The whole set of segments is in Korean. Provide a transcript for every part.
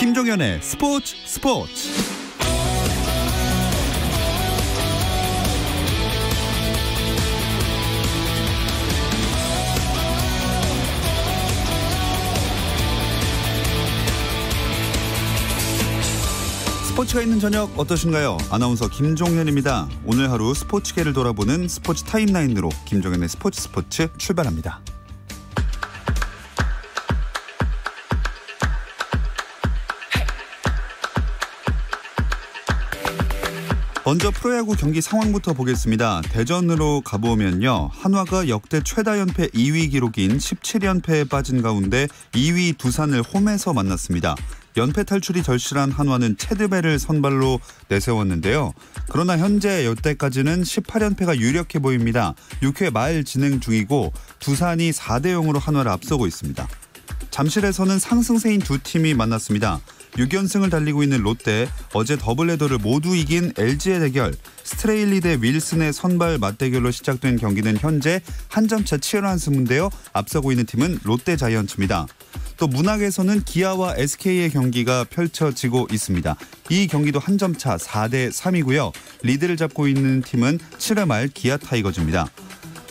김종현의 스포츠. 스포츠가 있는 저녁 어떠신가요? 아나운서 김종현입니다. 오늘 하루 스포츠계를 돌아보는 스포츠 타임라인으로 김종현의 스포츠 출발합니다. 먼저 프로야구 경기 상황부터 보겠습니다. 대전으로 가보면요. 한화가 역대 최다 연패 2위 기록인 17연패에 빠진 가운데 2위 두산을 홈에서 만났습니다. 연패 탈출이 절실한 한화는 체드벨을 선발로 내세웠는데요. 그러나 현재 여태까지는 18연패가 유력해 보입니다. 6회 말 진행 중이고 두산이 4대0으로 한화를 앞서고 있습니다. 잠실에서는 상승세인 두 팀이 만났습니다. 6연승을 달리고 있는 롯데, 어제 더블헤더를 모두 이긴 LG의 대결, 스트레일리 대 윌슨의 선발 맞대결로 시작된 경기는 현재 한 점차 치열한 승부인데요. 앞서고 있는 팀은 롯데 자이언츠입니다. 또 문학에서는 기아와 SK의 경기가 펼쳐지고 있습니다. 이 경기도 한 점차 4대3이고요. 리드를 잡고 있는 팀은 7회 말 기아 타이거즈입니다.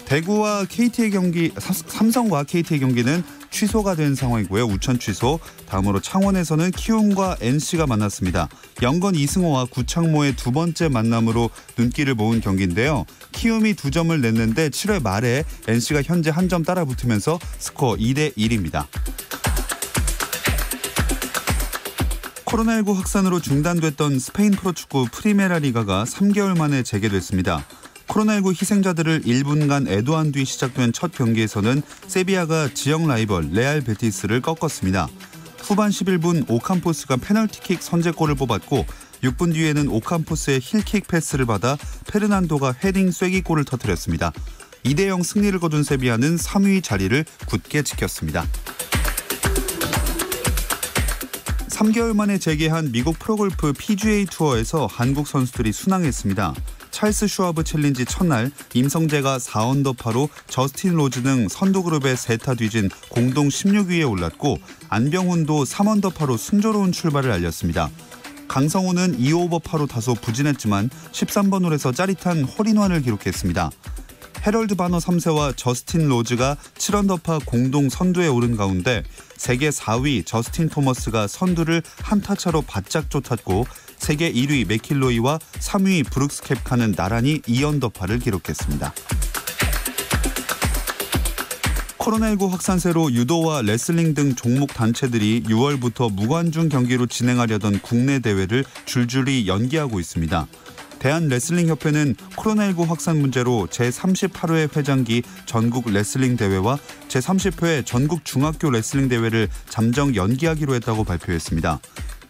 대구와 KT의 경기, 삼성과 KT의 경기는 취소가 된 상황이고요. 우천 취소. 다음으로 창원에서는 키움과 NC가 만났습니다. 영건 이승호와 구창모의 두 번째 만남으로 눈길을 모은 경기인데요. 키움이 2점을 냈는데 7회 말에 NC가 현재 한 점 따라붙으면서 스코어 2대1입니다. 코로나19 확산으로 중단됐던 스페인 프로축구 프리메라 리가가 3개월 만에 재개됐습니다. 코로나19 희생자들을 1분간 애도한 뒤 시작된 첫 경기에서는 세비야가 지역 라이벌 레알 베티스를 꺾었습니다. 후반 11분 오캄포스가 페널티킥 선제골을 뽑았고 6분 뒤에는 오캄포스의 힐킥 패스를 받아 페르난도가 헤딩 쐐기골을 터뜨렸습니다. 2대0 승리를 거둔 세비야는 3위 자리를 굳게 지켰습니다. 3개월 만에 재개한 미국 프로골프 PGA 투어에서 한국 선수들이 순항했습니다. 찰스 슈와브 챌린지 첫날 임성재가 4언더파로 저스틴 로즈 등 선두그룹의 세타 뒤진 공동 16위에 올랐고 안병훈도 3언더파로 순조로운 출발을 알렸습니다. 강성호는 2오버파로 다소 부진했지만 13번 홀에서 짜릿한 홀인원을 기록했습니다. 헤럴드 바너 3세와 저스틴 로즈가 7언더파 공동 선두에 오른 가운데 세계 4위 저스틴 토머스가 선두를 한타차로 바짝 쫓았고 세계 1위 맥킬로이와 3위 브룩스 캡카는 나란히 2언더파를 기록했습니다. 코로나19 확산세로 유도와 레슬링 등 종목 단체들이 6월부터 무관중 경기로 진행하려던 국내 대회를 줄줄이 연기하고 있습니다. 대한레슬링협회는 코로나19 확산 문제로 제38회 회장기 전국 레슬링 대회와 제30회 전국 중학교 레슬링 대회를 잠정 연기하기로 했다고 발표했습니다.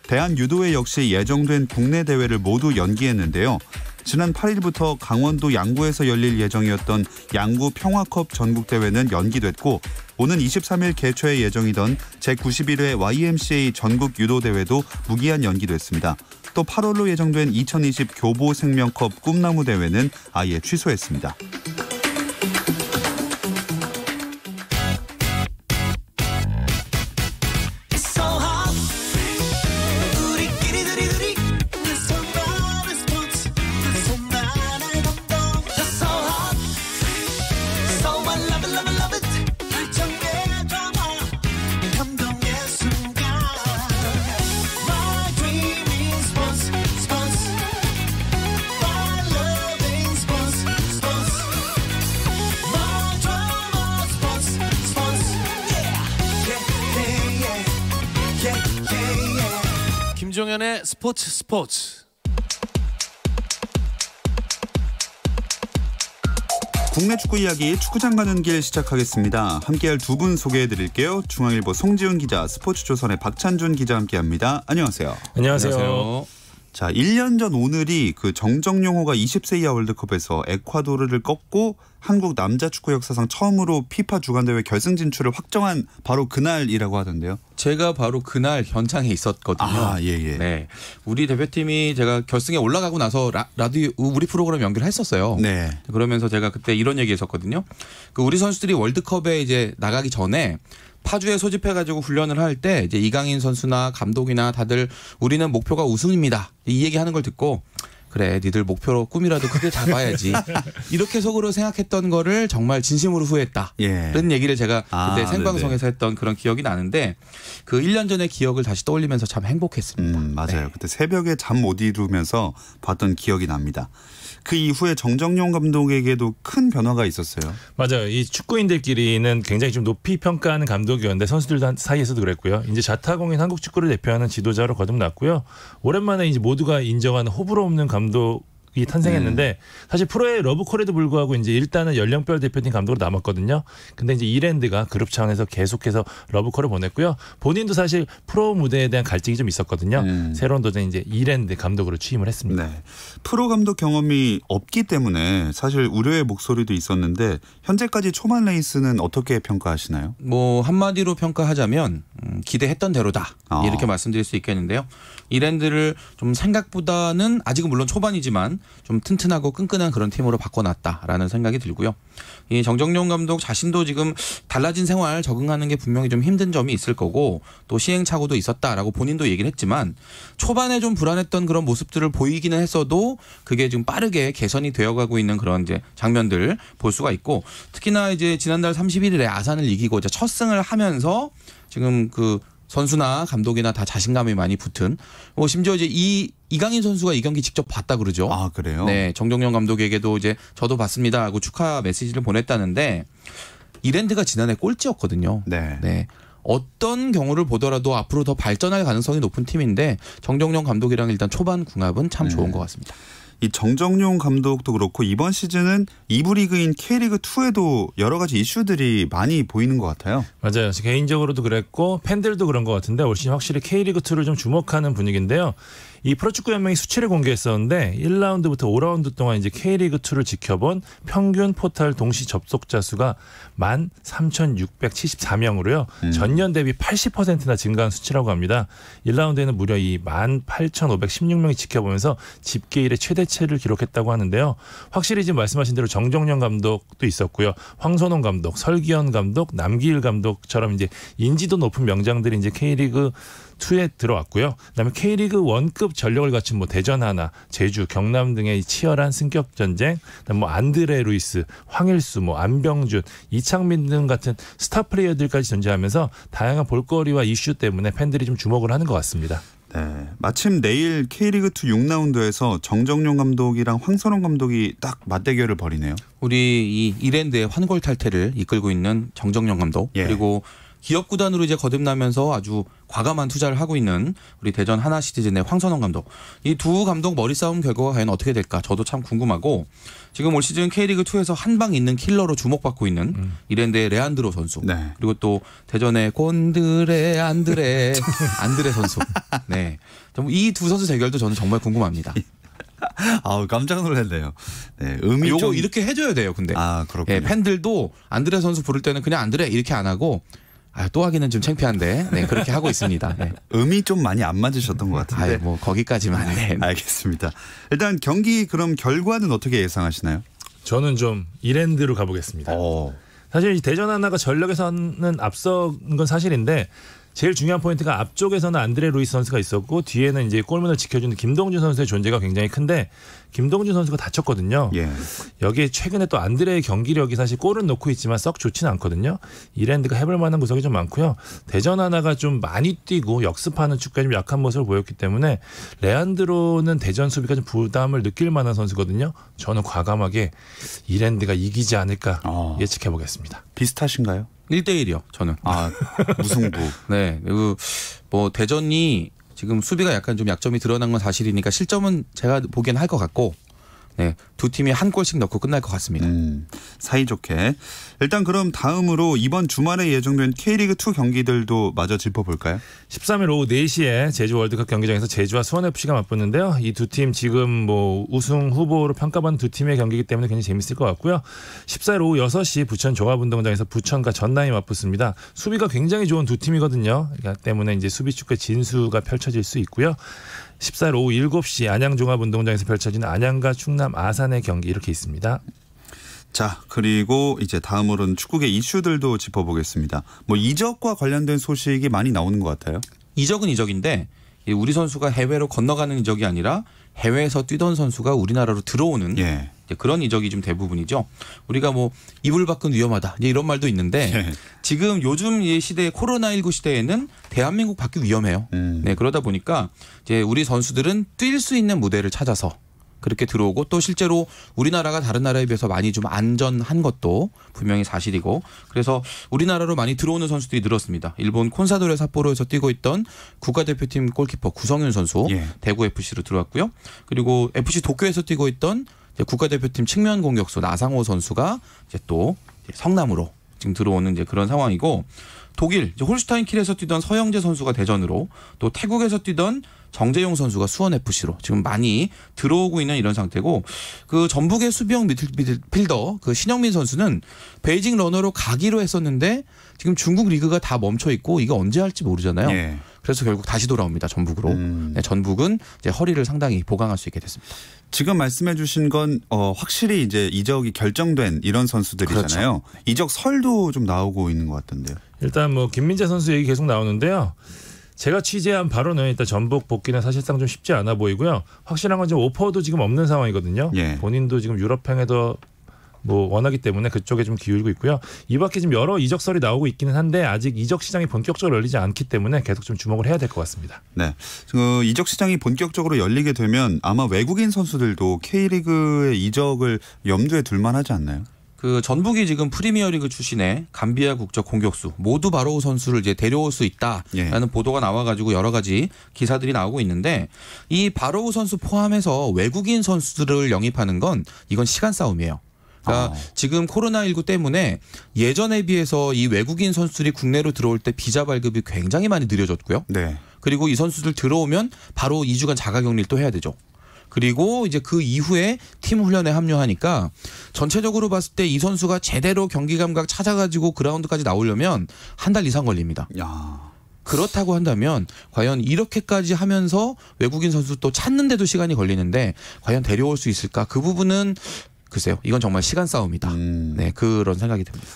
대한유도회 역시 예정된 국내 대회를 모두 연기했는데요. 지난 8일부터 강원도 양구에서 열릴 예정이었던 양구 평화컵 전국대회는 연기됐고 오는 23일 개최 예정이던 제91회 YMCA 전국 유도대회도 무기한 연기됐습니다. 또 8월로 예정된 2020 교보생명컵 꿈나무 대회는 아예 취소했습니다. 김종현의 스포츠. 국내 축구 이야기 축구장 가는 길 시작하겠습니다. 함께할 두 분 소개해드릴게요. 중앙일보 송지훈 기자, 스포츠조선의 박찬준 기자 함께합니다. 안녕하세요. 안녕하세요. 자, 1년 전 오늘이 그 정정용호가 20세 이하 월드컵에서 에콰도르를 꺾고 한국 남자 축구 역사상 처음으로 피파 주간대회 결승 진출을 확정한 바로 그날이라고 하던데요. 제가 바로 그날 현장에 있었거든요. 아, 예. 네, 우리 대표팀이 제가 결승에 올라가고 나서 라디오 우리 프로그램 연결을 했었어요. 네. 그러면서 제가 그때 이런 얘기했었거든요. 그 우리 선수들이 월드컵에 이제 나가기 전에 파주에 소집해가지고 훈련을 할 때 이제 이강인 선수나 감독이나 다들 우리는 목표가 우승입니다. 이 얘기하는 걸 듣고 그래 니들 목표로 꿈이라도 크게 잡아야지 이렇게 속으로 생각했던 거를 정말 진심으로 후회했다. 그런 얘기를 제가 그때 생방송에서 했던 그런 기억이 나는데 그 1년 전의 기억을 다시 떠올리면서 참 행복했습니다. 맞아요. 그때 새벽에 잠 못 이루면서 봤던 기억이 납니다. 그 이후에 정정용 감독에게도 큰 변화가 있었어요. 맞아요. 이 축구인들끼리는 굉장히 좀 높이 평가하는 감독이었는데 선수들 사이에서도 그랬고요. 이제 자타공인 한국 축구를 대표하는 지도자로 거듭났고요. 오랜만에 이제 모두가 인정하는 호불호 없는 감독이 탄생했는데 사실 프로의 러브콜에도 불구하고 이제 일단은 연령별 대표팀 감독으로 남았거든요. 근데 이제 이랜드가 그룹 차원에서 계속해서 러브콜을 보냈고요. 본인도 사실 프로 무대에 대한 갈증이 좀 있었거든요. 새로운 도전 이제 이랜드 감독으로 취임을 했습니다. 네. 프로 감독 경험이 없기 때문에 사실 우려의 목소리도 있었는데 현재까지 초반 레이스는 어떻게 평가하시나요? 뭐 한마디로 평가하자면 기대했던 대로다 이렇게 말씀드릴 수 있겠는데요. 이랜드를 좀 생각보다는 아직은 물론 초반이지만 좀 튼튼하고 끈끈한 그런 팀으로 바꿔놨다라는 생각이 들고요. 이 정정용 감독 자신도 지금 달라진 생활 적응하는 게 분명히 좀 힘든 점이 있을 거고 또 시행착오도 있었다라고 본인도 얘기를 했지만 초반에 좀 불안했던 그런 모습들을 보이기는 했어도 그게 지금 빠르게 개선이 되어가고 있는 그런 이제 장면들 볼 수가 있고 특히나 이제 지난달 31일에 아산을 이기고 이제 첫 승을 하면서 지금 그 선수나 감독이나 다 자신감이 많이 붙은 심지어 이제 이강인 선수가 이 경기 직접 봤다 그러죠. 아, 그래요? 네, 정정용 감독에게도 이제 저도 봤습니다 하고 축하 메시지를 보냈다는데 이랜드가 지난해 꼴찌였거든요. 네. 어떤 경우를 보더라도 앞으로 더 발전할 가능성이 높은 팀인데 정정용 감독이랑 일단 초반 궁합은 참 좋은 것 같습니다. 이 정정용 감독도 그렇고 이번 시즌은 2부 리그인 K리그2에도 여러 가지 이슈들이 많이 보이는 것 같아요. 맞아요. 개인적으로도 그랬고 팬들도 그런 것 같은데 올 시즌 확실히 K리그2를 좀 주목하는 분위기인데요. 이 프로축구연맹이 수치를 공개했었는데 1라운드부터 5라운드 동안 이제 K리그2를 지켜본 평균 포털 동시 접속자 수가 13,674명으로요. 전년 대비 80%나 증가한 수치라고 합니다. 1라운드에는 무려 이 18,516명이 지켜보면서 집계 이래 최대치를 기록했다고 하는데요. 확실히 지금 말씀하신 대로 정정용 감독도 있었고요. 황선홍 감독, 설기현 감독, 남기일 감독처럼 이제 인지도 높은 명장들이 이제 K리그 2에 들어왔고요. 그다음에 K리그 1급 전력을 갖춘 뭐 대전 하나, 제주, 경남 등의 치열한 승격 전쟁, 그다음 뭐 안드레 루이스, 황일수, 뭐 안병준, 이창민 등 같은 스타 플레이어들까지 존재하면서 다양한 볼거리와 이슈 때문에 팬들이 좀 주목을 하는 것 같습니다. 네, 마침 내일 K리그2 6라운드에서 정정용 감독이랑 황선홍 감독이 딱 맞대결을 벌이네요. 우리 이 이랜드의 환골탈태를 이끌고 있는 정정용 감독 그리고 기업 구단으로 이제 거듭나면서 아주 과감한 투자를 하고 있는 우리 대전 하나시티즌의 황선홍 감독. 이 두 감독 머리 싸움 결과가 과연 어떻게 될까 저도 참 궁금하고 지금 올 시즌 K리그2에서 한 방 있는 킬러로 주목받고 있는 이랜드의 레안드로 선수. 그리고 또 대전의 곤드레 안드레 선수. 네, 이 두 선수 대결도 저는 정말 궁금합니다. 아우 깜짝 놀랐네요. 네, 음이 요거 좀 이렇게 해줘야 돼요. 근데 그렇군요. 팬들도 안드레 선수 부를 때는 그냥 안드레 이렇게 안 하고 또 하기는 좀 창피한데 그렇게 하고 있습니다. 음이 좀 많이 안 맞으셨던 것 같은데. 뭐 거기까지만. 알겠습니다. 일단 경기 그럼 결과는 어떻게 예상하시나요? 저는 좀 이랜드로 가보겠습니다. 사실 대전 하나가 전력에서는 앞선 건 사실인데 제일 중요한 포인트가 앞쪽에서는 안드레 루이스 선수가 있었고 뒤에는 이제 골문을 지켜주는 김동준 선수의 존재가 굉장히 큰데 김동준 선수가 다쳤거든요. 여기에 최근에 또 안드레의 경기력이 사실 골은 넣고 있지만 썩 좋지는 않거든요. 이랜드가 해볼 만한 구석이 좀 많고요. 대전 하나가 좀 많이 뛰고 역습하는 축구에 좀 약한 모습을 보였기 때문에 레안드로는 대전 수비가 좀 부담을 느낄 만한 선수거든요. 저는 과감하게 이랜드가 이기지 않을까 예측해 보겠습니다. 비슷하신가요? 1대1이요. 저는. 무승부. 네. 그리고 뭐 대전이 지금 수비가 약간 좀 약점이 드러난 건 사실이니까 실점은 제가 보기엔 할 것 같고 네, 두 팀이 한 골씩 넣고 끝날 것 같습니다. 사이좋게. 일단 그럼 다음으로 이번 주말에 예정된 K리그2 경기들도 마저 짚어볼까요? 13일 오후 4시에 제주 월드컵 경기장에서 제주와 수원FC가 맞붙는데요. 이 두 팀 지금 뭐 우승 후보로 평가받는 두 팀의 경기이기 때문에 굉장히 재밌을 것 같고요. 14일 오후 6시 부천 종합운동장에서 부천과 전남이 맞붙습니다. 수비가 굉장히 좋은 두 팀이거든요. 그러니까 때문에 이제 수비 축구의 진수가 펼쳐질 수 있고요. 14일 오후 7시 안양종합운동장에서 펼쳐지는 안양과 충남 아산의 경기 이렇게 있습니다. 자, 그리고 이제 다음으로는 축구계 이슈들도 짚어보겠습니다. 뭐 이적과 관련된 소식이 많이 나오는 것 같아요. 이적은 이적인데 우리 선수가 해외로 건너가는 이적이 아니라 해외에서 뛰던 선수가 우리나라로 들어오는 그런 이적이 좀 대부분이죠. 우리가 뭐 이불 밖은 위험하다 이런 말도 있는데 지금 요즘 이 시대 코로나19 시대에는 대한민국 밖이 위험해요. 네, 그러다 보니까 이제 우리 선수들은 뛸 수 있는 무대를 찾아서 그렇게 들어오고 또 실제로 우리나라가 다른 나라에 비해서 많이 좀 안전한 것도 분명히 사실이고 그래서 우리나라로 많이 들어오는 선수들이 늘었습니다. 일본 콘사도레 삿포로에서 뛰고 있던 국가대표팀 골키퍼 구성윤 선수 대구 FC로 들어왔고요. 그리고 FC 도쿄에서 뛰고 있던 국가대표팀 측면 공격수 나상호 선수가 이제 또 성남으로 지금 들어오는 이제 그런 상황이고 독일 홀슈타인 킬에서 뛰던 서영재 선수가 대전으로 또 태국에서 뛰던 정재용 선수가 수원 FC로 지금 많이 들어오고 있는 이런 상태고 그 전북의 수비형 미드필더 그 신영민 선수는 베이징 러너로 가기로 했었는데 지금 중국 리그가 다 멈춰 있고 이거 언제 할지 모르잖아요. 그래서 결국 다시 돌아옵니다. 전북으로. 네, 전북은 이제 허리를 상당히 보강할 수 있게 됐습니다. 지금 말씀해 주신 건 확실히 이제 이적이 결정된 이런 선수들이잖아요. 그렇죠. 이적 설도 좀 나오고 있는 것 같던데요. 일단 뭐 김민재 선수 얘기 계속 나오는데요. 제가 취재한 바로는 일단 전북 복귀는 사실상 좀 쉽지 않아 보이고요. 확실한 건 지금 오퍼도 지금 없는 상황이거든요. 본인도 지금 유럽행에도 뭐 원하기 때문에 그쪽에 좀 기울고 있고요. 이 밖에 지금 여러 이적설이 나오고 있기는 한데 아직 이적 시장이 본격적으로 열리지 않기 때문에 계속 좀 주목을 해야 될 것 같습니다. 네, 그 이적 시장이 본격적으로 열리게 되면 아마 외국인 선수들도 K리그의 이적을 염두에 둘 만하지 않나요? 그 전북이 지금 프리미어리그 출신의 감비아 국적 공격수 모두 바로우 선수를 이제 데려올 수 있다라는 보도가 나와가지고 여러 가지 기사들이 나오고 있는데 이 바로우 선수 포함해서 외국인 선수들을 영입하는 건 이건 시간 싸움이에요. 그러니까 지금 코로나19 때문에 예전에 비해서 이 외국인 선수들이 국내로 들어올 때 비자 발급이 굉장히 많이 느려졌고요. 그리고 이 선수들 들어오면 바로 2주간 자가격리를 또 해야 되죠. 그리고 이제 그 이후에 팀 훈련에 합류하니까 전체적으로 봤을 때 이 선수가 제대로 경기 감각 찾아가지고 그라운드까지 나오려면 한 달 이상 걸립니다. 그렇다고 한다면 과연 이렇게까지 하면서 외국인 선수 또 찾는데도 시간이 걸리는데 과연 데려올 수 있을까? 그 부분은 글쎄요. 이건 정말 시간 싸움이다. 네, 그런 생각이 듭니다.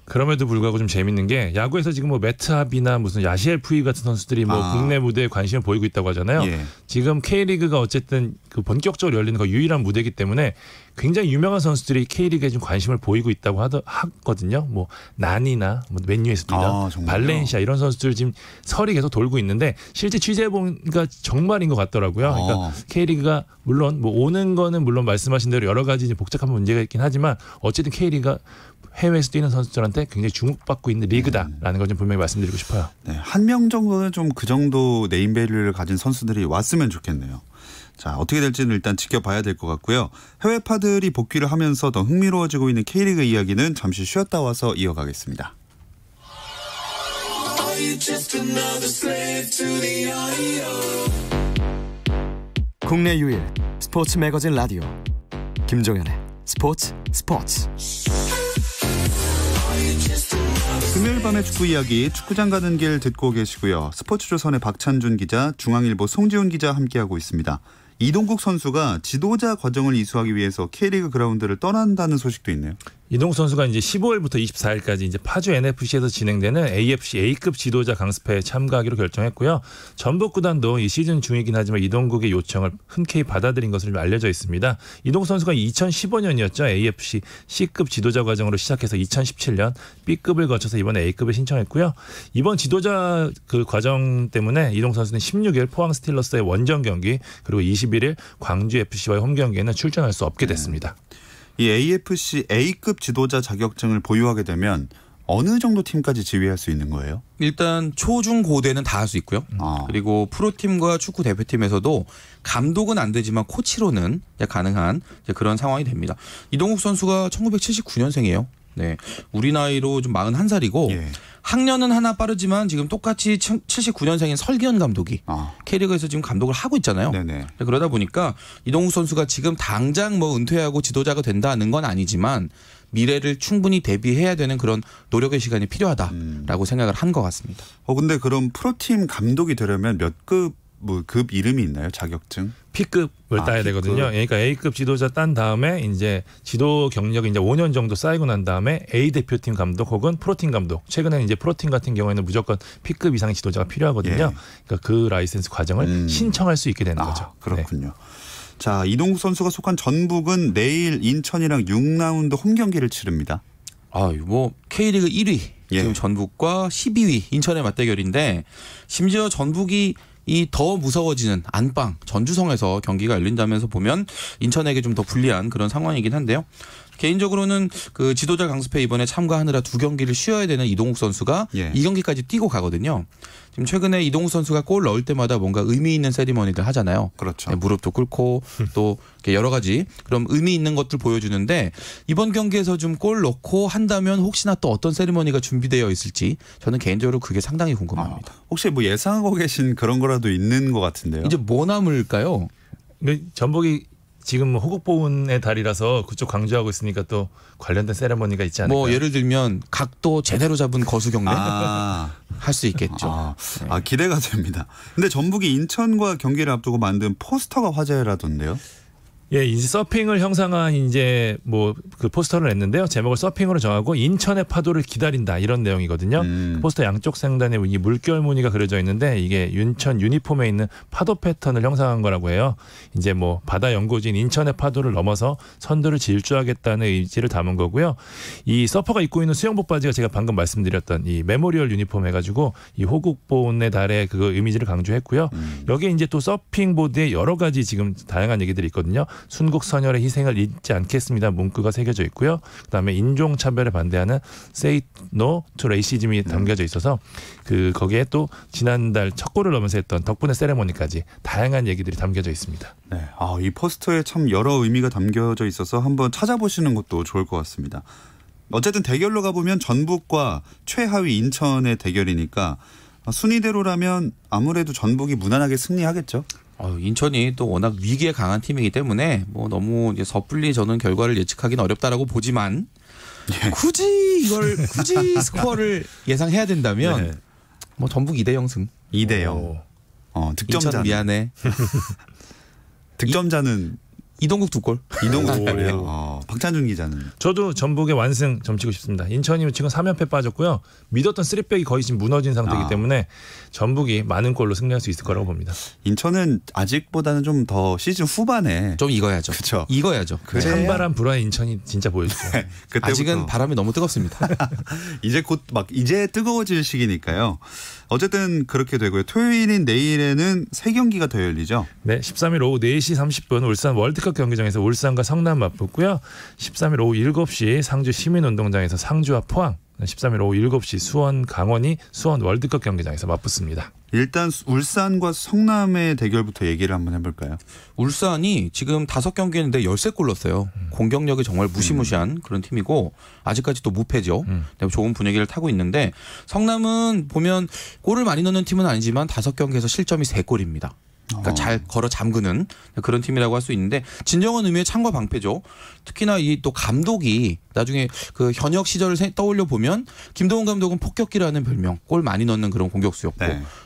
그럼에도 불구하고 좀 재밌는 게 야구에서 지금 뭐 매트합이나 무슨 야시엘 푸이 같은 선수들이 뭐 국내 무대에 관심을 보이고 있다고 하잖아요. 지금 K리그가 어쨌든 그 본격적으로 열리는 거 유일한 무대이기 때문에 굉장히 유명한 선수들이 K리그에 좀 관심을 보이고 있다고 하거든요. 뭐 난이나 뭐 맨유에서 뛰던 발렌시아 이런 선수들 지금 설이 계속 돌고 있는데 실제 취재해보니까 정말인 것 같더라고요. 그러니까 K리그가 물론 뭐 오는 거는 물론 말씀하신 대로 여러 가지 복잡한 문제가 있긴 하지만 어쨌든 K리그가 해외에서 뛰는 선수들한테 굉장히 주목받고 있는 리그다라는 걸 좀 분명히 말씀드리고 싶어요. 네, 한 명 정도는 좀 그 정도 네임밸류를 가진 선수들이 왔으면 좋겠네요. 자, 어떻게 될지는 일단 지켜봐야 될 것 같고요. 해외파들이 복귀를 하면서 더 흥미로워지고 있는 K리그 이야기는 잠시 쉬었다 와서 이어가겠습니다. 국내 유일 스포츠 매거진 라디오 김종현의 스포츠. 금요일 밤의 축구 이야기 축구장 가는 길 듣고 계시고요. 스포츠조선의 박찬준 기자, 중앙일보 송지훈 기자 함께하고 있습니다. 이동국 선수가 지도자 과정을 이수하기 위해서 K리그 그라운드를 떠난다는 소식도 있네요. 이동국 선수가 이제 15일부터 24일까지 이제 파주 NFC에서 진행되는 AFC A급 지도자 강습회에 참가하기로 결정했고요. 전북 구단도 이 시즌 중이긴 하지만 이동국의 요청을 흔쾌히 받아들인 것으로 알려져 있습니다. 이동국 선수가 2015년이었죠. AFC C급 지도자 과정으로 시작해서 2017년 B급을 거쳐서 이번에 A급에 신청했고요. 이번 지도자 그 과정 때문에 이동국 선수는 16일 포항 스틸러스의 원정 경기 그리고 21일 광주 FC와의 홈 경기에는 출전할 수 없게 됐습니다. 이 AFC A급 지도자 자격증을 보유하게 되면 어느 정도 팀까지 지휘할 수 있는 거예요? 일단 초중고대는 다 할 수 있고요. 그리고 프로팀과 축구 대표팀에서도 감독은 안 되지만 코치로는 가능한 그런 상황이 됩니다. 이동국 선수가 1979년생이에요. 네, 우리 나이로 좀 41살이고 학년은 하나 빠르지만 지금 똑같이 79년생인 설기현 감독이 K리그에서 지금 감독을 하고 있잖아요. 그러다 보니까 이동국 선수가 지금 당장 뭐 은퇴하고 지도자가 된다는 건 아니지만 미래를 충분히 대비해야 되는 그런 노력의 시간이 필요하다라고 생각을 한 것 같습니다. 근데 그럼 프로팀 감독이 되려면 몇 급 뭐 급 이름이 있나요? 자격증? P급을 따야 P급. 되거든요. 그러니까 A급 지도자 딴 다음에 이제 지도 경력이 이제 5년 정도 쌓이고 난 다음에 A 대표팀 감독 혹은 프로팀 감독. 최근에는 이제 프로팀 같은 경우에는 무조건 P급 이상의 지도자가 필요하거든요. 예. 그러니까 그 라이센스 과정을 신청할 수 있게 되는 거죠. 그렇군요. 네. 자, 이동국 선수가 속한 전북은 내일 인천이랑 6라운드 홈 경기를 치릅니다. 뭐 K리그 1위 지금 전북과 12위 인천의 맞대결인데 심지어 전북이 이 더 무서워지는 안방 전주성에서 경기가 열린다면서 보면 인천에게 좀 더 불리한 그런 상황이긴 한데요. 개인적으로는 그 지도자 강습회 이번에 참가하느라 2경기를 쉬어야 되는 이동욱 선수가 이 경기까지 뛰고 가거든요. 지금 최근에 이동욱 선수가 골 넣을 때마다 뭔가 의미 있는 세리머니들 하잖아요. 그렇죠. 네, 무릎도 꿇고 또 여러 가지 그런 의미 있는 것들 보여주는데 이번 경기에서 좀 골 넣고 한다면 혹시나 또 어떤 세리머니가 준비되어 있을지 저는 개인적으로 그게 상당히 궁금합니다. 혹시 뭐 예상하고 계신 그런 거라도 있는 것 같은데요? 이제 뭐 남을까요? 전북이 지금 호국보훈의 달이라서 그쪽 강조하고 있으니까 또 관련된 세레머니가 있지 않을까요? 뭐 예를 들면 각도 제대로 잡은 거수 경례 할 수 있겠죠. 기대가 됩니다. 근데 전북이 인천과 경기를 앞두고 만든 포스터가 화제라던데요? 예, 이제 서핑을 형상한 이제 뭐 그 포스터를 냈는데요. 제목을 서핑으로 정하고 인천의 파도를 기다린다 이런 내용이거든요. 그 포스터 양쪽 상단에 이 물결 무늬가 그려져 있는데 이게 인천 유니폼에 있는 파도 패턴을 형상한 거라고 해요. 이제 뭐 바다 연고지인 인천의 파도를 넘어서 선두를 질주하겠다는 의지를 담은 거고요. 이 서퍼가 입고 있는 수영복 바지가 제가 방금 말씀드렸던 이 메모리얼 유니폼 해가지고 이 호국보훈의 달의 그 이미지를 강조했고요. 여기에 이제 또 서핑 보드에 여러 가지 지금 다양한 얘기들이 있거든요. 순국 선열의 희생을 잊지 않겠습니다. 문구가 새겨져 있고요. 그다음에 인종차별에 반대하는 Say No to Racism이 담겨져 있어서 그 거기에 또 지난달 첫 골을 넣으면서 했던 덕분에 세레모니까지 다양한 얘기들이 담겨져 있습니다. 네, 이 포스터에 참 여러 의미가 담겨져 있어서 한번 찾아보시는 것도 좋을 것 같습니다. 어쨌든 대결로 가보면 전북과 최하위 인천의 대결이니까 순위대로라면 아무래도 전북이 무난하게 승리하겠죠. 인천이 또 워낙 위기에 강한 팀이기 때문에 뭐 너무 이제 섣불리 저는 결과를 예측하기는 어렵다라고 보지만 굳이 스코어를 예상해야 된다면 뭐 전북 2대0 승. 2대0. 득점자. 인천 미안해. 득점자는 이동국 2골. 이동국 2골이요. 박찬준 기자는. 저도 전북의 완승 점치고 싶습니다. 인천이 지금 3연패 빠졌고요. 믿었던 3백이 거의 지금 무너진 상태이기 때문에 전북이 많은 골로 승리할 수 있을 거라고 봅니다. 인천은 아직보다는 좀 더 시즌 후반에 좀 익어야죠. 그렇죠. 익어야죠. 찬바람 불어의 인천이 진짜 보여주죠. 아직은 바람이 너무 뜨겁습니다. 이제 뜨거워질 시기니까요. 어쨌든 그렇게 되고요. 토요일인 내일에는 3경기가 더 열리죠. 네, 13일 오후 4시 30분 울산 월드컵 경기장에서 울산과 성남 맞붙고요. 13일 오후 7시 상주 시민운동장에서 상주와 포항, 13일 오후 7시 수원 강원이 수원 월드컵 경기장에서 맞붙습니다. 일단 울산과 성남의 대결부터 얘기를 한번 해볼까요? 울산이 지금 5경기 했는데 13골 넣었어요. 공격력이 정말 무시무시한 그런 팀이고 아직까지 또 무패죠. 좋은 분위기를 타고 있는데 성남은 보면 골을 많이 넣는 팀은 아니지만 5경기에서 실점이 3골입니다. 그러니까 잘 걸어 잠그는 그런 팀이라고 할 수 있는데 진정한 의미의 창과 방패죠. 특히나 이 또 감독이 나중에 그 현역 시절을 떠올려 보면 김도훈 감독은 폭격기라는 별명, 골 많이 넣는 그런 공격수였고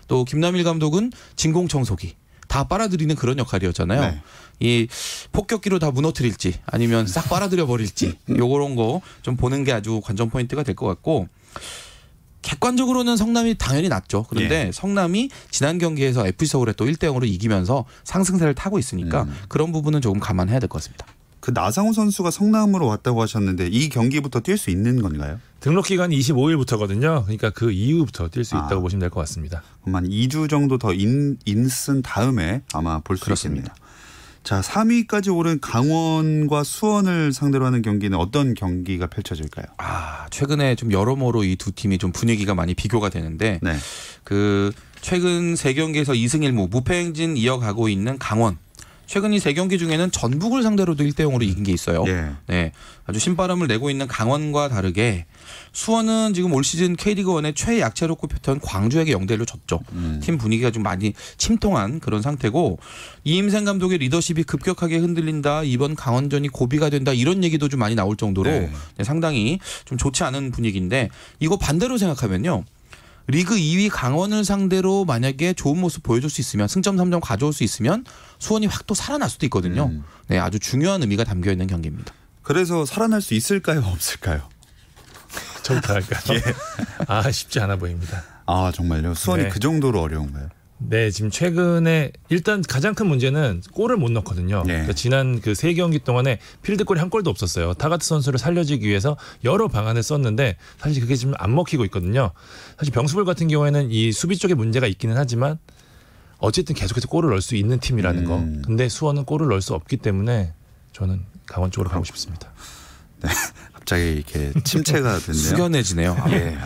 또 김남일 감독은 진공 청소기. 다 빨아들이는 그런 역할이었잖아요. 이 폭격기로 다 무너뜨릴지 아니면 싹 빨아들여 버릴지 요런 거 좀 보는 게 아주 관전 포인트가 될 것 같고 객관적으로는 성남이 당연히 낫죠. 그런데 성남이 지난 경기에서 FC서울에 또 1대0으로 이기면서 상승세를 타고 있으니까 그런 부분은 조금 감안해야 될 것 같습니다. 그 나상호 선수가 성남으로 왔다고 하셨는데 이 경기부터 뛸 수 있는 건가요? 등록 기간이 25일부터거든요. 그러니까 그 이후부터 뛸 수 있다고 보시면 될 것 같습니다. 한 2주 정도 더 인쓴 다음에 아마 볼 수 있습니다. 자, 3위까지 오른 강원과 수원을 상대로 하는 경기는 어떤 경기가 펼쳐질까요? 최근에 좀 여러모로 이 두 팀이 좀 분위기가 많이 비교가 되는데 그 최근 3경기에서 2승 1무 무패 행진 이어가고 있는 강원. 최근 이 3경기 중에는 전북을 상대로도 1대0으로 이긴 게 있어요. 네, 아주 신바람을 내고 있는 강원과 다르게 수원은 지금 올 시즌 K리그1의 최약체로 꼽혔던 광주에게 0대1로 졌죠. 팀 분위기가 좀 많이 침통한 그런 상태고 이임생 감독의 리더십이 급격하게 흔들린다. 이번 강원전이 고비가 된다. 이런 얘기도 좀 많이 나올 정도로 상당히 좀 좋지 않은 분위기인데 이거 반대로 생각하면요. 리그 2위 강원을 상대로 만약에 좋은 모습 보여줄 수 있으면 승점 3점 가져올 수 있으면 수원이 확 또 살아날 수도 있거든요. 네, 아주 중요한 의미가 담겨 있는 경기입니다. 그래서 살아날 수 있을까요, 없을까요? 저부터 할까요? 예. 쉽지 않아 보입니다. 아 정말요? 수원이 네. 그 정도로 어려운가요? 네, 지금 최근에 일단 가장 큰 문제는 골을 못 넣거든요. 네. 그러니까 지난 그 3경기 동안에 필드골이 한 골도 없었어요. 타가트 선수를 살려주기 위해서 여러 방안을 썼는데 사실 그게 지금 안 먹히고 있거든요. 사실 병수볼 같은 경우에는 이 수비 쪽에 문제가 있기는 하지만 어쨌든 계속해서 골을 넣을 수 있는 팀이라는 거. 근데 수원은 골을 넣을 수 없기 때문에 저는 강원 쪽으로 가고 싶습니다. 네, 갑자기 이렇게 침체가 됐네요. 숙연해지네요. 예.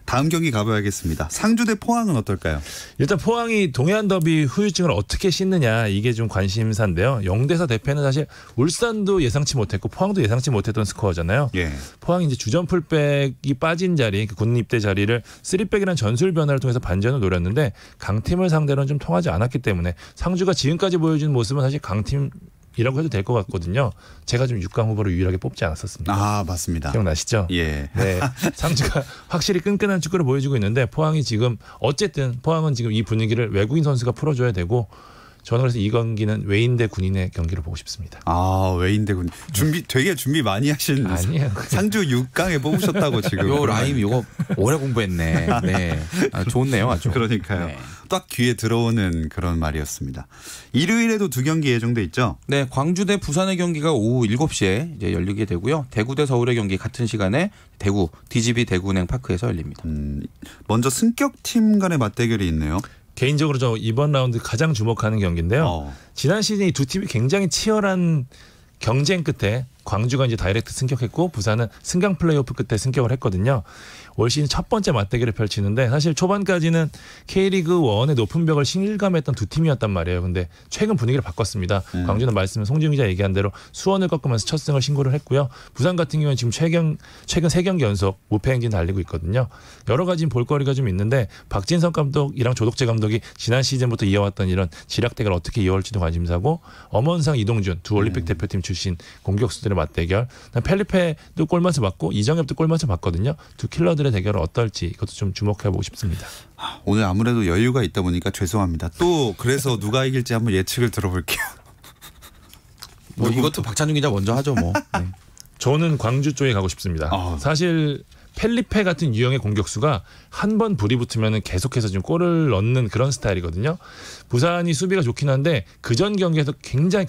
다음 경기 가봐야겠습니다. 상주 대 포항은 어떨까요? 일단 포항이 동해안 더비 후유증을 어떻게 씻느냐 이게 좀 관심사인데요. 0대4 대패는 사실 울산도 예상치 못했고 포항도 예상치 못했던 스코어잖아요. 예. 포항이 이제 주전 풀백이 빠진 자리, 그 군 입대 자리를 3백이라는 전술 변화를 통해서 반전을 노렸는데 강팀을 상대로는 좀 통하지 않았기 때문에 상주가 지금까지 보여준 모습은 사실 강팀이라고 해도 될 것 같거든요. 제가 좀 6강 후보로 유일하게 뽑지 않았었습니다. 아 맞습니다. 기억나시죠? 예. 네, 상주가 확실히 끈끈한 축구를 보여주고 있는데 포항이 지금 어쨌든 포항은 지금 이 분위기를 외국인 선수가 풀어줘야 되고 저는 그래서 이 경기는 외인 대 군인의 경기를 보고 싶습니다. 아 외인대군 되게 준비 많이 하신 아니에요. 상주 6강에 뽑으셨다고 지금. 요 라임 요거 오래 공부했네. 네, 좋네요, 아주. 그러니까요. 네. 딱 귀에 들어오는 그런 말이었습니다. 일요일에도 2경기 예정돼 있죠? 네, 광주 대 부산의 경기가 오후 7시에 이제 열리게 되고요. 대구 대 서울의 경기 같은 시간에 대구 DGB 대구은행 파크에서 열립니다. 먼저 승격팀 간의 맞대결이 있네요. 개인적으로 저 이번 라운드 가장 주목하는 경기인데요. 지난 시즌 이 두 팀이 굉장히 치열한 경쟁 끝에 광주가 이제 다이렉트 승격했고 부산은 승강 플레이오프 끝에 승격을 했거든요. 올 시즌 첫 번째 맞대결을 펼치는데 사실 초반까지는 K리그 1의 높은 벽을 실감했던 두 팀이었단 말이에요. 근데 최근 분위기를 바꿨습니다. 광주는 말씀 송지훈 기자 얘기한 대로 수원을 꺾으면서 첫 승을 신고를 했고요. 부산 같은 경우는 지금 최근 3경기 연속 무패 행진 달리고 있거든요. 여러 가지 볼거리가 좀 있는데 박진성 감독이랑 조덕재 감독이 지난 시즌부터 이어왔던 이런 지략대결을 어떻게 이어올지도 관심사고 엄원상 이동준 두 올림픽 대표팀 출신 공격수들의 맞대결. 펠리페도 골맛을 봤고 이정엽도 골맛을 봤거든요. 두 킬러들의 대결은 어떨지 이것도 좀 주목해보고 싶습니다. 오늘 아무래도 여유가 있다 보니까 죄송합니다. 또 그래서 누가 이길지 한번 예측을 들어볼게요. 뭐 이것도 박찬중 기자 먼저 하죠, 뭐. 네. 저는 광주 쪽에 가고 싶습니다. 사실 펠리페 같은 유형의 공격수가 한 번 불이 붙으면 계속해서 지금 골을 넣는 그런 스타일이거든요. 부산이 수비가 좋긴 한데 그전 경기에서 굉장히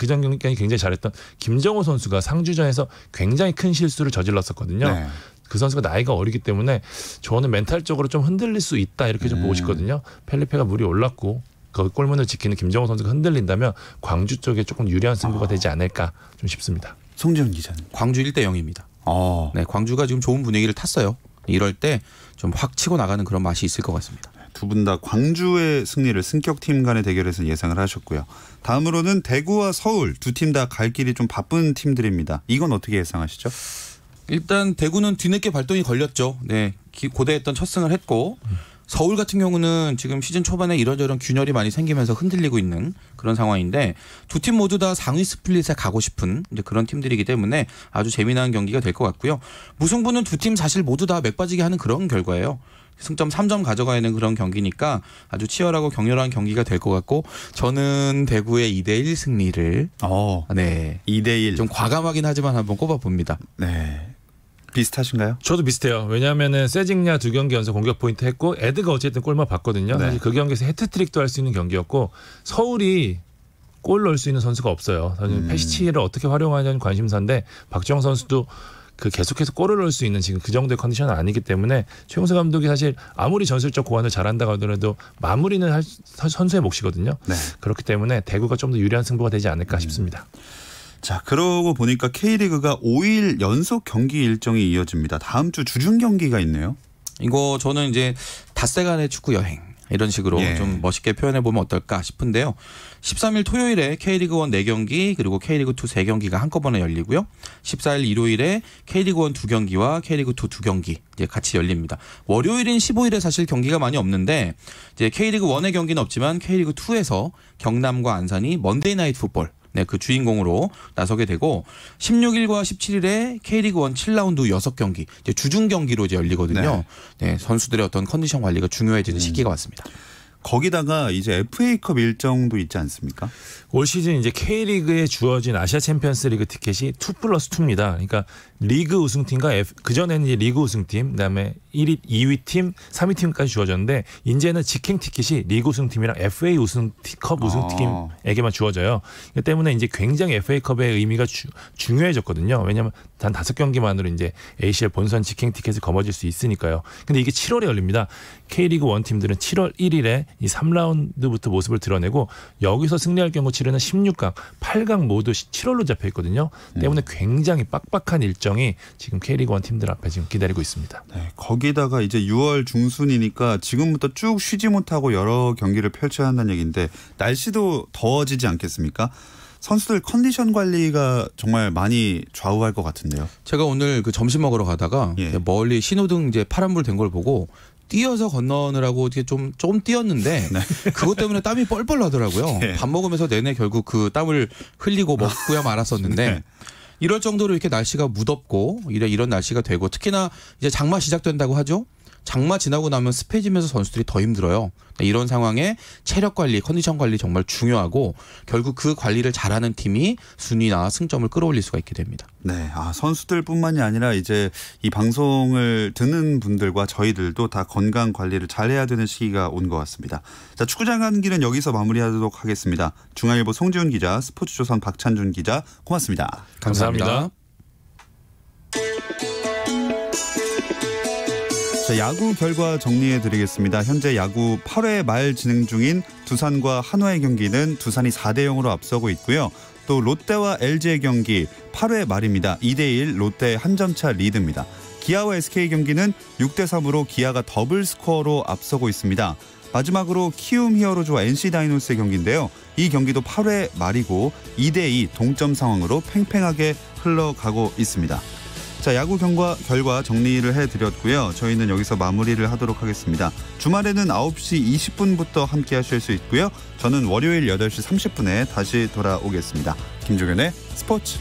잘했던 김정호 선수가 상주전에서 굉장히 큰 실수를 저질렀었거든요. 네. 그 선수가 나이가 어리기 때문에 저는 멘탈적으로 좀 흔들릴 수 있다 이렇게 좀 보고 싶거든요. 펠리페가 물이 올랐고 그 골문을 지키는 김정호 선수가 흔들린다면 광주 쪽에 조금 유리한 승부가 되지 않을까 좀 싶습니다. 송지훈 기자는 광주 1대0입니다. 네, 광주가 지금 좋은 분위기를 탔어요. 이럴 때 좀 확 치고 나가는 그런 맛이 있을 것 같습니다. 두 분 다 광주의 승리를 승격팀 간의 대결에서 예상을 하셨고요. 다음으로는 대구와 서울 두 팀 다 갈 길이 좀 바쁜 팀들입니다. 이건 어떻게 예상하시죠? 일단 대구는 뒤늦게 발동이 걸렸죠. 네, 고대했던 첫 승을 했고 서울 같은 경우는 지금 시즌 초반에 이런저런 균열이 많이 생기면서 흔들리고 있는 그런 상황인데 두 팀 모두 다 상위 스플릿에 가고 싶은 이제 그런 팀들이기 때문에 아주 재미난 경기가 될 것 같고요. 무승부는 두 팀 사실 모두 다 맥빠지게 하는 그런 결과예요. 승점 3점 가져가는 그런 경기니까 아주 치열하고 격렬한 경기가 될 것 같고 저는 대구의 2대1 승리를 네, 2대1 좀 과감하긴 하지만 한번 꼽아봅니다. 네. 비슷하신가요? 저도 비슷해요. 왜냐하면은 세징야 2경기 연속 공격 포인트 했고 에드가 어쨌든 골만 봤거든요. 네. 사실 그 경기에서 해트트릭도 할 수 있는 경기였고 서울이 골 넣을 수 있는 선수가 없어요. 사실 페시치를 어떻게 활용하냐는 관심사인데 박주영 선수도 그 계속해서 골을 넣을 수 있는 지금 그 정도의 컨디션은 아니기 때문에 최용수 감독이 사실 아무리 전술적 고안을 잘한다고 하더라도 마무리는 할 선수의 몫이거든요. 네. 그렇기 때문에 대구가 좀 더 유리한 승부가 되지 않을까 싶습니다. 자, 그러고 보니까 K리그가 5일 연속 경기 일정이 이어집니다. 다음 주 주중 경기가 있네요. 이거 저는 이제 닷새간의 축구 여행 이런 식으로 좀 멋있게 표현해 보면 어떨까 싶은데요. 13일 토요일에 K리그1 4경기 그리고 K리그2 3경기가 한꺼번에 열리고요. 14일 일요일에 K리그1 2경기와 K리그2 2경기 이제 같이 열립니다. 월요일인 15일에 사실 경기가 많이 없는데 이제 K리그1의 경기는 없지만 K리그2에서 경남과 안산이 먼데이 나이트 풋볼 네, 그 주인공으로 나서게 되고 16일과 17일에 K리그 1 7라운드 6경기 이제 주중 경기로 이제 열리거든요. 네, 선수들의 어떤 컨디션 관리가 중요해지는 시기가 왔습니다. 거기다가 이제 FA컵 일정도 있지 않습니까? 올 시즌 이제 K리그에 주어진 아시아 챔피언스 리그 티켓이 2+2입니다. 그러니까 리그 우승팀과 그전에는 이제 리그 우승팀, 그다음에 1위, 2위 팀, 3위 팀까지 주어졌는데 이제는 직행 티켓이 리그 우승팀이랑 FA 컵 우승팀에게만 주어져요. 그 때문에 이제 굉장히 FA컵의 의미가 중요해졌거든요. 왜냐하면 단 5경기만으로 이제 ACL 본선 직행 티켓을 거머쥘 수 있으니까요. 근데 이게 7월에 열립니다. K리그 1 팀들은 7월 1일에 이 3라운드부터 모습을 드러내고 여기서 승리할 경우 치르는 16강, 8강 모두 7월로 잡혀 있거든요. 때문에 굉장히 빡빡한 일정이 지금 K리그 1 팀들 앞에 지금 기다리고 있습니다. 네, 거기다가 이제 6월 중순이니까 지금부터 쭉 쉬지 못하고 여러 경기를 펼쳐야 한다는 얘기인데 날씨도 더워지지 않겠습니까? 선수들 컨디션 관리가 정말 많이 좌우할 것 같은데요. 제가 오늘 그 점심 먹으러 가다가 멀리 신호등 이제 파란불 된 걸 보고 뛰어서 건너느라고 어떻게 좀 뛰었는데 그것 때문에 땀이 뻘뻘 나더라고요. 밥 먹으면서 내내 결국 그 땀을 흘리고 먹고야 말았었는데 이럴 정도로 이렇게 날씨가 무덥고 이런 날씨가 되고 특히나 이제 장마 시작된다고 하죠. 장마 지나고 나면 습해지면서 선수들이 더 힘들어요. 이런 상황에 체력 관리, 컨디션 관리 정말 중요하고 결국 그 관리를 잘하는 팀이 순위나 승점을 끌어올릴 수가 있게 됩니다. 네, 선수들뿐만이 아니라 이제 이 방송을 듣는 분들과 저희들도 다 건강 관리를 잘해야 되는 시기가 온 것 같습니다. 자, 축구장 가는 길은 여기서 마무리하도록 하겠습니다. 중앙일보 송지훈 기자, 스포츠조선 박찬준 기자, 고맙습니다. 감사합니다. 자, 야구 결과 정리해드리겠습니다. 현재 야구 8회 말 진행 중인 두산과 한화의 경기는 두산이 4대0으로 앞서고 있고요. 또 롯데와 LG의 경기 8회 말입니다. 2대1 롯데 한 점차 리드입니다. 기아와 SK 경기는 6대3으로 기아가 더블 스코어로 앞서고 있습니다. 마지막으로 키움 히어로즈와 NC 다이노스의 경기인데요. 이 경기도 8회 말이고 2대2 동점 상황으로 팽팽하게 흘러가고 있습니다. 자, 야구 결과 정리를 해드렸고요. 저희는 여기서 마무리를 하도록 하겠습니다. 주말에는 9시 20분부터 함께 하실 수 있고요. 저는 월요일 8시 30분에 다시 돌아오겠습니다. 김종현의 스포츠.